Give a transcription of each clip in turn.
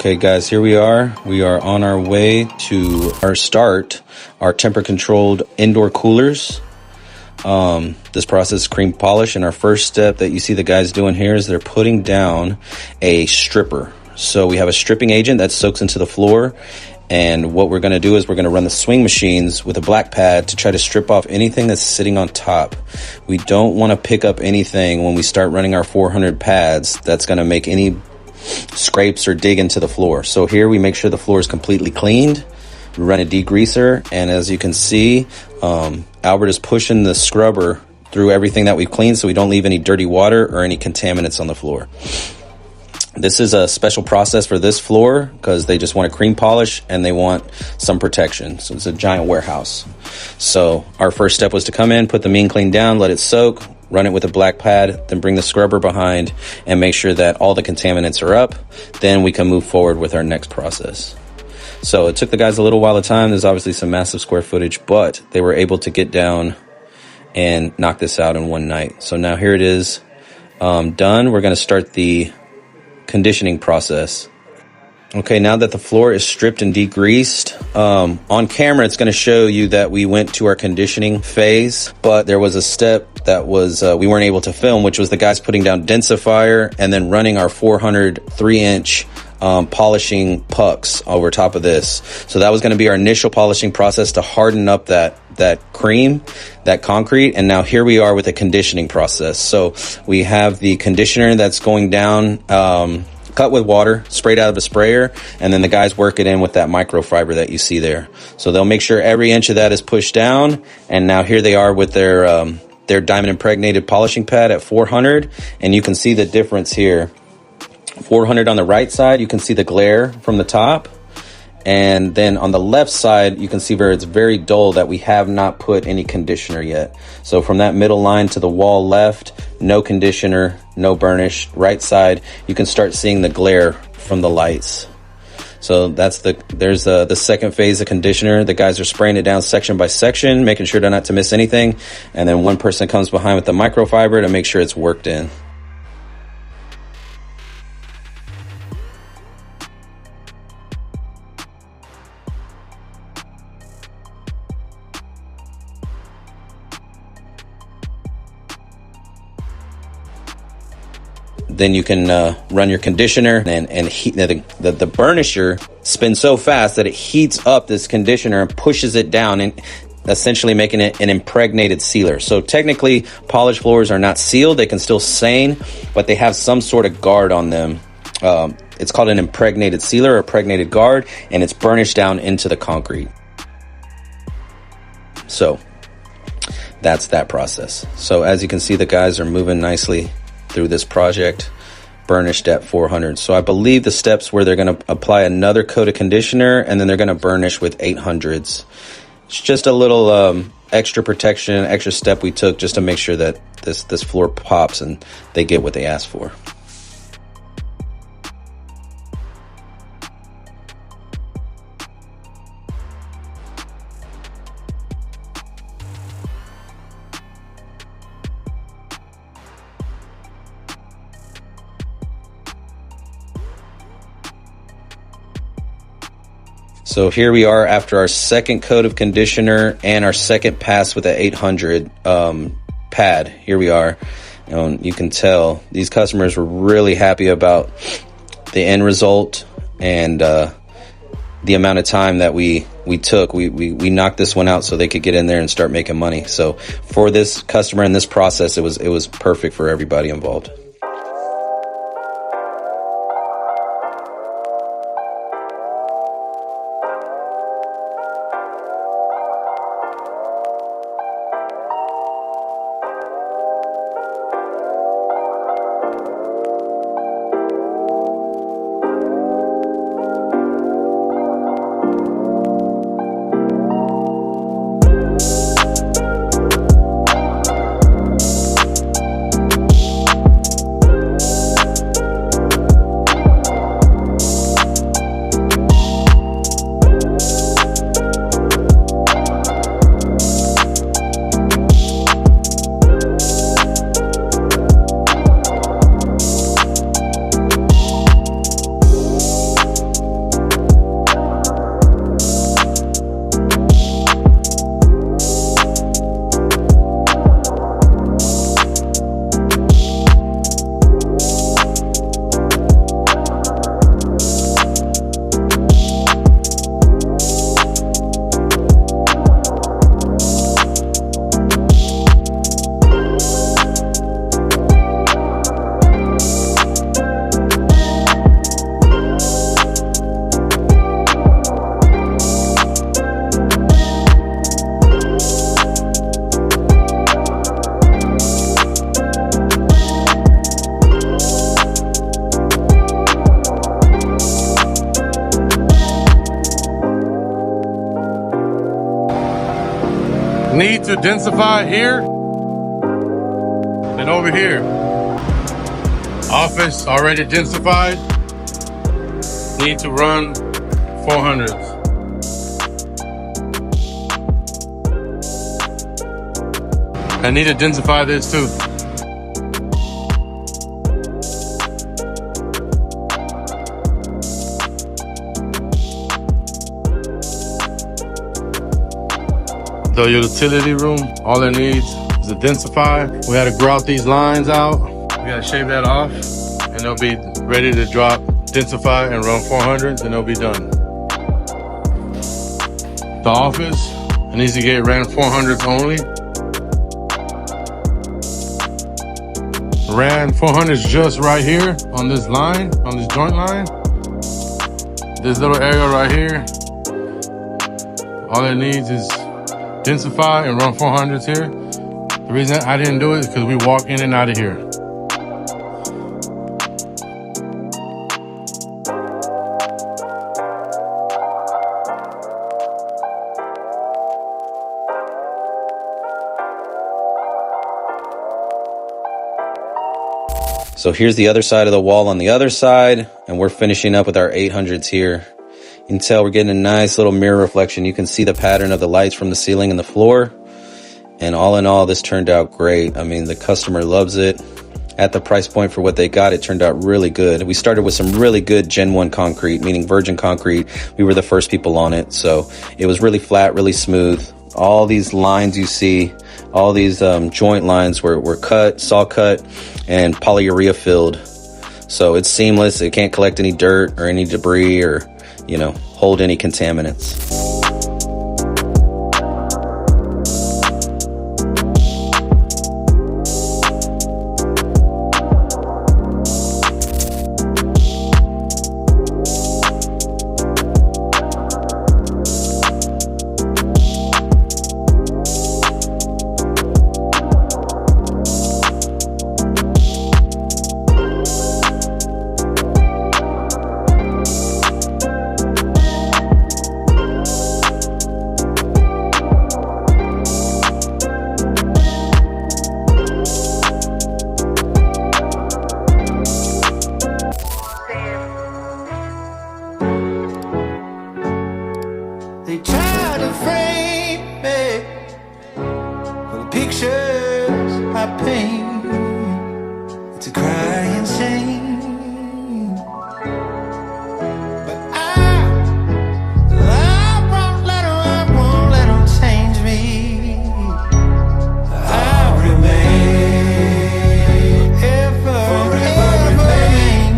Okay guys, here we are. We are on our way to our temper controlled indoor coolers. This process is cream polish, and our first step that you see the guys doing here is they're putting down a stripper. So we have a stripping agent that soaks into the floor, and what we're going to do is we're going to run the swing machines with a black pad to try to strip off anything that's sitting on top. We don't want to pick up anything when we start running our 400 pads that's going to make any scrapes or dig into the floor. So here we make sure the floor is completely cleaned. We run a degreaser, and as you can see, Albert is pushing the scrubber through everything that we've cleaned so we don't leave any dirty water or any contaminants on the floor. This is a special process for this floor because they just want a cream polish and they want some protection. So it's a giant warehouse. So our first step was to come in, put the mean clean down, let it soak, run it with a black pad, then bring the scrubber behind and make sure that all the contaminants are up. Then we can move forward with our next process. So it took the guys a little while of time. There's obviously some massive square footage, but they were able to get down and knock this out in one night. So now here it is done. We're going to start the conditioning process. Okay, now that the floor is stripped and degreased, on camera it's going to show you that we went to our conditioning phase, but there was a step that was we weren't able to film, which was the guys putting down Densifying and then running our 400 3-inch polishing pucks over top of this. So that was going to be our initial polishing process to harden up that cream, that concrete. And now here we are with the conditioning process. So we have the conditioner that's going down, cut with water, sprayed out of a sprayer, and then the guys work it in with that microfiber that you see there. So they'll make sure every inch of that is pushed down. And now here they are with their diamond impregnated polishing pad at 400. And you can see the difference here. 400 on the right side, you can see the glare from the top. And then on the left side, you can see where it's very dull that we have not put any conditioner yet. So from that middle line to the wall left, no conditioner, no burnish. Right side, you can start seeing the glare from the lights. So there's the second phase of conditioner. The guys are spraying it down section by section, making sure not to miss anything. And then one person comes behind with the microfiber to make sure it's worked in. Then you can run your conditioner and heat. The burnisher spins so fast that it heats up this conditioner and pushes it down, and essentially making it an impregnated sealer. So technically, polished floors are not sealed. They can still stain, but they have some sort of guard on them. It's called an impregnated sealer or impregnated guard, and it's burnished down into the concrete. So that's that process. So as you can see, the guys are moving nicely through this project, burnished at 400. So I believe the steps where they're going to apply another coat of conditioner and then they're going to burnish with 800s. It's just a little extra protection, extra step we took just to make sure that this floor pops and they get what they asked for. So here we are after our second coat of conditioner and our second pass with the 800 pad. Here we are. You can tell these customers were really happy about the end result and the amount of time that we took. We knocked this one out so they could get in there and start making money. So for this customer and this process, it was perfect for everybody involved. Need to densify here and over here. Office already densified. Need to run 400s. I need to densify this too. The utility room, all it needs is a densify. We had to grout these lines out. We gotta shave that off and they'll be ready to drop, densify and run 400s and they'll be done. The office, it needs to get ran 400s only. Ran 400s just right here on this line, on this joint line. This little area right here, all it needs is densify and run 400s here. The reason I didn't do it is because we walk in and out of here. So here's the other side of the wall on the other side, and we're finishing up with our 800s here. You can tell we're getting a nice little mirror reflection. You can see the pattern of the lights from the ceiling and the floor. And all in all, this turned out great. I mean, the customer loves it. At the price point for what they got, it turned out really good. We started with some really good Gen 1 concrete, meaning virgin concrete. We were the first people on it. So it was really flat, really smooth. All these lines you see, all these joint lines were cut, saw cut, and polyurea filled. So it's seamless. It can't collect any dirt or any debris or, you know, hold any contaminants. They try to frame me for the pictures I paint. It's a crying shame, but I won't let them change me. I remain forever remain.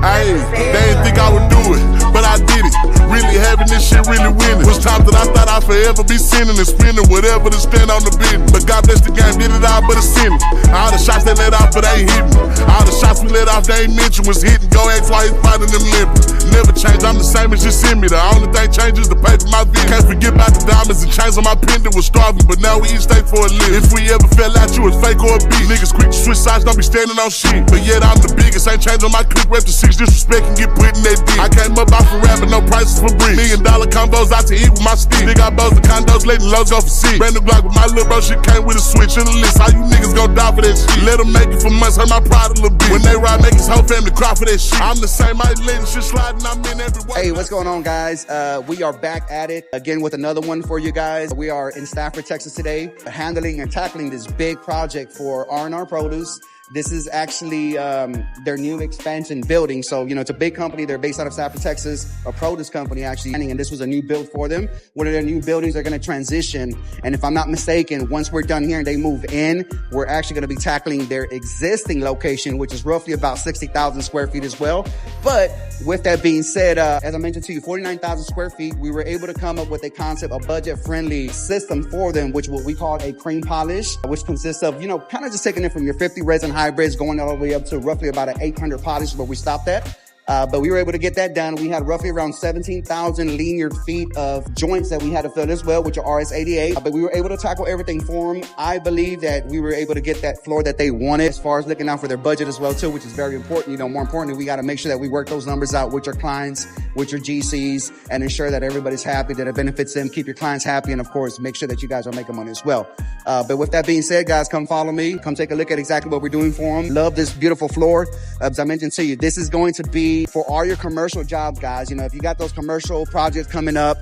Hey, they didn't think I would do it, but I did it. Really having this shit, really winning. Was times that I thought I'd forever be sinning and spending whatever to spend on the business. But God bless the game, did it all but a sinning. All the shots they let off, but they ain't hitting. All the shots we let off, they ain't mentioned was hitting. Go ask why he's fighting them limping. Never change, I'm the same as just in me. The only thing changes the pay for my bill. Can't forget about the diamonds and chains on my pendant was starving, but now we eat steak for a living. If we ever fell out, you was fake or a beat. Niggas quick to switch sides, don't be standing on shit. But yet I'm the biggest, ain't changing my clique. Rep to 6, disrespect and get put in that dick. I came up off a rap, but no prices for bricks. $1 million combos out to eat with my stick. Big got bows and condos, letting lows go for sick. Brand new block with my little bro, shit came with a switch in the list. How you niggas gon' die for that shit? Let them make it for months, hurt my pride a little bit. When they ride, make his whole family cry for that shit. I'm the same, I ain't letting shit sliding, I'm in every way. Hey, what's going on, guys? We are back at it again with another one for you guys. We are in Stafford, Texas today, handling and tackling this big project for R&R Produce. This is actually their new expansion building. So, you know, it's a big company. They're based out of Stafford, Texas, a produce company actually. And this was a new build for them. One of their new buildings are going to transition. And if I'm not mistaken, once we're done here and they move in, we're actually going to be tackling their existing location, which is roughly about 60,000 square feet as well. But with that being said, as I mentioned to you, 49,000 square feet, we were able to come up with a concept, a budget-friendly system for them, which what we call a cream polish, which consists of, you know, kind of just taking it from your 50 resin hybrids going all the way up to roughly about an 800 polish where we stopped at. But we were able to get that done. We had roughly around 17,000 linear feet of joints that we had to fill as well, which are RS-88. But we were able to tackle everything for them. I believe that we were able to get that floor that they wanted, as far as looking out for their budget as well too, which is very important. You know, more importantly, we got to make sure that we work those numbers out with your clients, with your GCs, and ensure that everybody's happy, that it benefits them. Keep your clients happy, and of course, make sure that you guys are making money as well. But with that being said, guys, come follow me. Come take a look at exactly what we're doing for them. Love this beautiful floor. As I mentioned to you, this is going to be for all your commercial jobs, guys. You know, if you got those commercial projects coming up,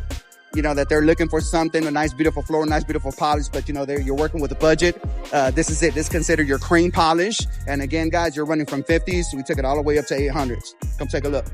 you know, that they're looking for something, a nice, beautiful floor, nice, beautiful polish, but you know, you're working with a budget. This is it. This is considered your cream polish. And again, guys, you're running from 50s. So we took it all the way up to 800s. Come take a look.